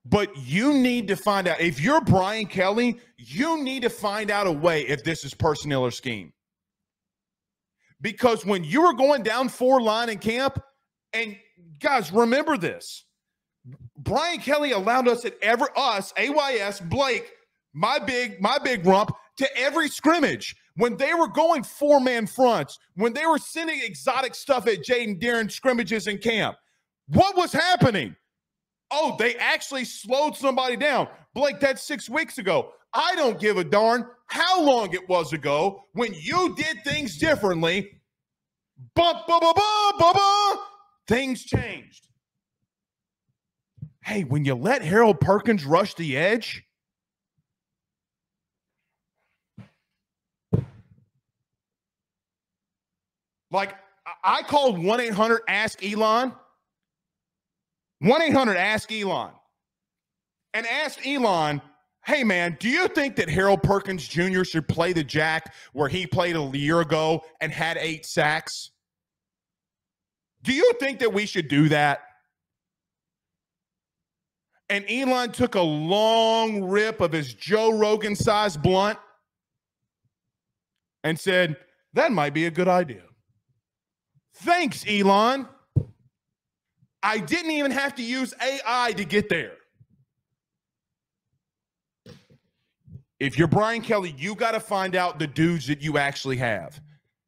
But you need to find out. If you're Brian Kelly, you need to find out a way if this is personnel or scheme. Because when you were going down 4 line in camp, and guys, remember this. Brian Kelly allowed us AYS, Blake, my big rump, to every scrimmage. When they were going 4-man fronts, when they were sending exotic stuff at Jaden during scrimmages in camp, what was happening? Oh, they actually slowed somebody down. Blake, that's 6 weeks ago. I don't give a darn how long it was ago when you did things differently. Things changed. Hey, when you let Harold Perkins rush the edge, like I called 1-800-ASK-ELON. 1-800-ASK-ELON. And asked Elon, hey, man, do you think that Harold Perkins Jr. should play the jack where he played a year ago and had 8 sacks? Do you think that we should do that? And Elon took a long rip of his Joe Rogan-sized blunt and said, that might be a good idea. Thanks, Elon. I didn't even have to use AI to get there. If you're Brian Kelly, you got to find out the dudes that you actually have.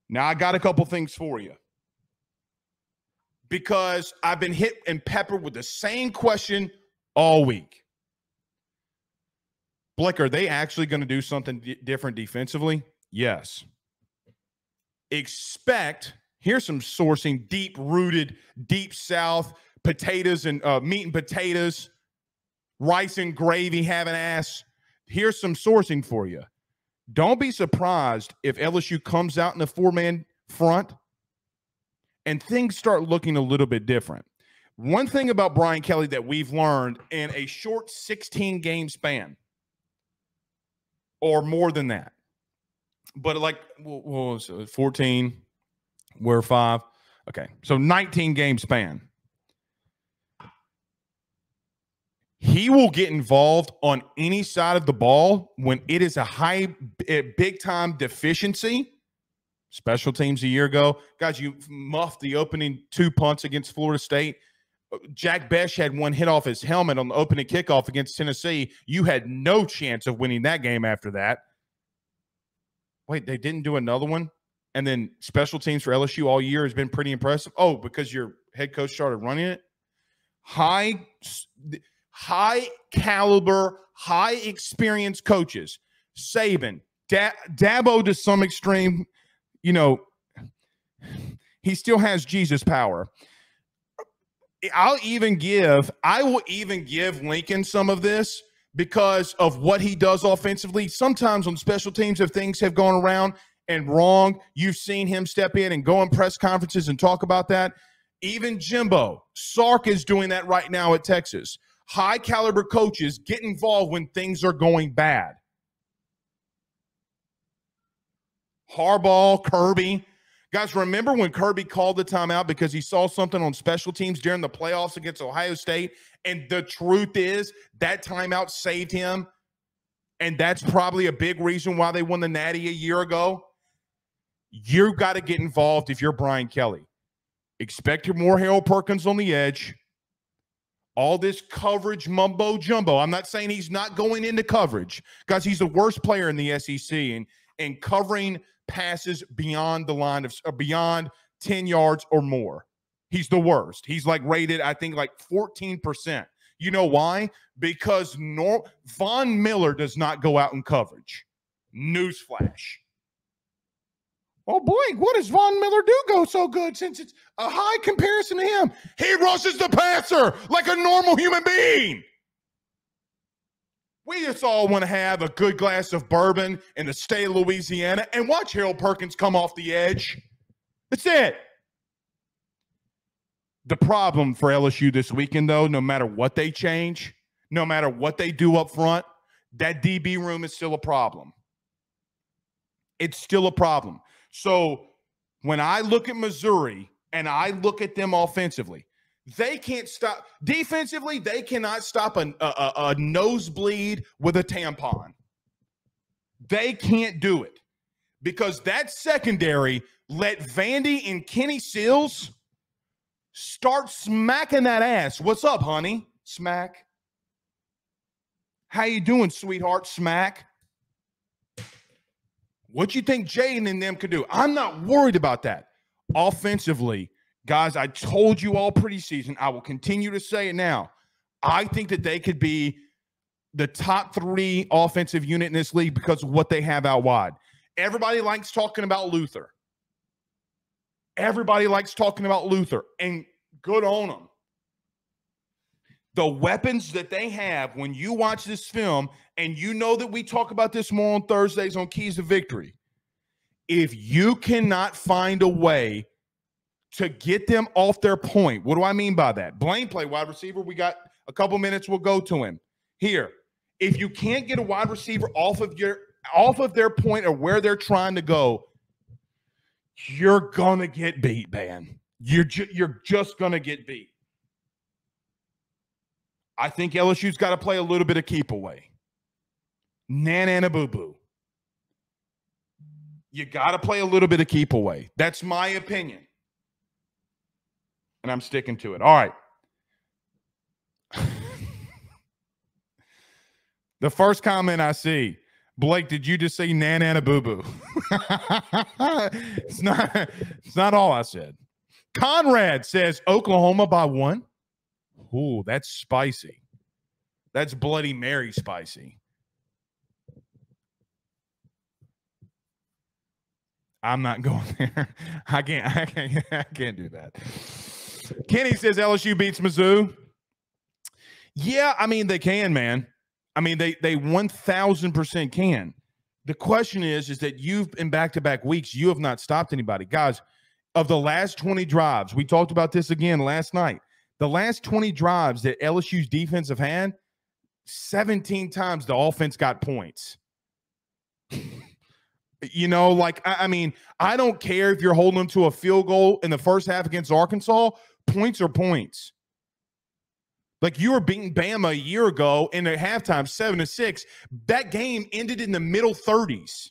Now, I got a couple things for you. Because I've been hit and peppered with the same question all week. Blake, are they actually going to do something different defensively? Yes. Here's some sourcing, deep-rooted, deep south, potatoes and meat and potatoes, rice and gravy, having ass. Here's some sourcing for you. Don't be surprised if LSU comes out in a 4-man front and things start looking a little bit different. One thing about Brian Kelly that we've learned in a short 16-game span, or more than that, but like 14, we're 5. Okay, so 19-game span. He will get involved on any side of the ball when it is a big-time deficiency. Special teams a year ago. Guys, you muffed the opening 2 punts against Florida State. Jack Besh had one hit off his helmet on the opening kickoff against Tennessee. You had no chance of winning that game after that. Wait, they didn't do another one? And then special teams for LSU all year has been pretty impressive. Oh, because your head coach started running it? High caliber, high experience coaches. Saban, Dabo to some extreme, you know, he still has Jesus power. I will even give Lincoln some of this because of what he does offensively. Sometimes on special teams, if things have gone around and wrong, you've seen him step in and go in press conferences and talk about that. Even Jimbo, Sark is doing that right now at Texas. High caliber coaches get involved when things are going bad. Harbaugh, Kirby. Guys, remember when Kirby called the timeout because he saw something on special teams during the playoffs against Ohio State? And the truth is that timeout saved him. And that's probably a big reason why they won the Natty a year ago. You got to get involved if you're Brian Kelly. Expect more Harold Perkins on the edge. All this coverage mumbo jumbo. I'm not saying he's not going into coverage. Guys, he's the worst player in the SEC and covering passes beyond the line of beyond 10 yards or more. He's the worst. He's like rated, I think, like 14%. You know why? Because Von Miller does not go out in coverage. Newsflash. Oh, Blake, what does Von Miller do go so good since it's a high comparison to him? He rushes the passer like a normal human being. We just all want to have a good glass of bourbon in the state of Louisiana and watch Harold Perkins come off the edge. That's it. The problem for LSU this weekend, though, no matter what they change, no matter what they do up front, that DB room is still a problem. It's still a problem. So when I look at Missouri and I look at them offensively, They can't stop defensively. They cannot stop a nosebleed with a tampon. They can't do it because that secondary let Vandy and Kenny Sills start smacking that ass. What's up, honey? Smack. How you doing, sweetheart? Smack. What you think Jaden and them could do? I'm not worried about that. Offensively, guys, I told you all preseason, I will continue to say it now. I think that they could be the top 3 offensive unit in this league because of what they have out wide. Everybody likes talking about Luther. Everybody likes talking about Luther, and good on them. The weapons that they have when you watch this film, and you know that we talk about this more on Thursdays on Keys to Victory, if you cannot find a way to get them off their point, what do I mean by that? Blaine play wide receiver. We got a couple minutes. We'll go to him here. If you can't get a wide receiver off of their point or where they're trying to go, you're gonna get beat, man. You're just gonna get beat. I think LSU's got to play a little bit of keep away. Nana boo boo. You got to play a little bit of keep away. That's my opinion. And I'm sticking to it. All right. The first comment I see, Blake, did you just say Nana boo boo? It's not all I said. Conrad says Oklahoma by 1. Ooh, that's spicy. That's Bloody Mary spicy. I'm not going there. I can't do that. Kenny says LSU beats Mizzou. Yeah, I mean, they can, man. I mean, they 1,000% can. The question is that you've in back-to-back weeks, you have not stopped anybody. Guys, of the last 20 drives, we talked about this again last night. The last 20 drives that LSU's defense have had, 17 times the offense got points. You know, like, I mean, I don't care if you're holding them to a field goal in the first half against Arkansas. Points are points. Like, you were beating Bama a year ago in the halftime 7-6. That game ended in the middle 30s.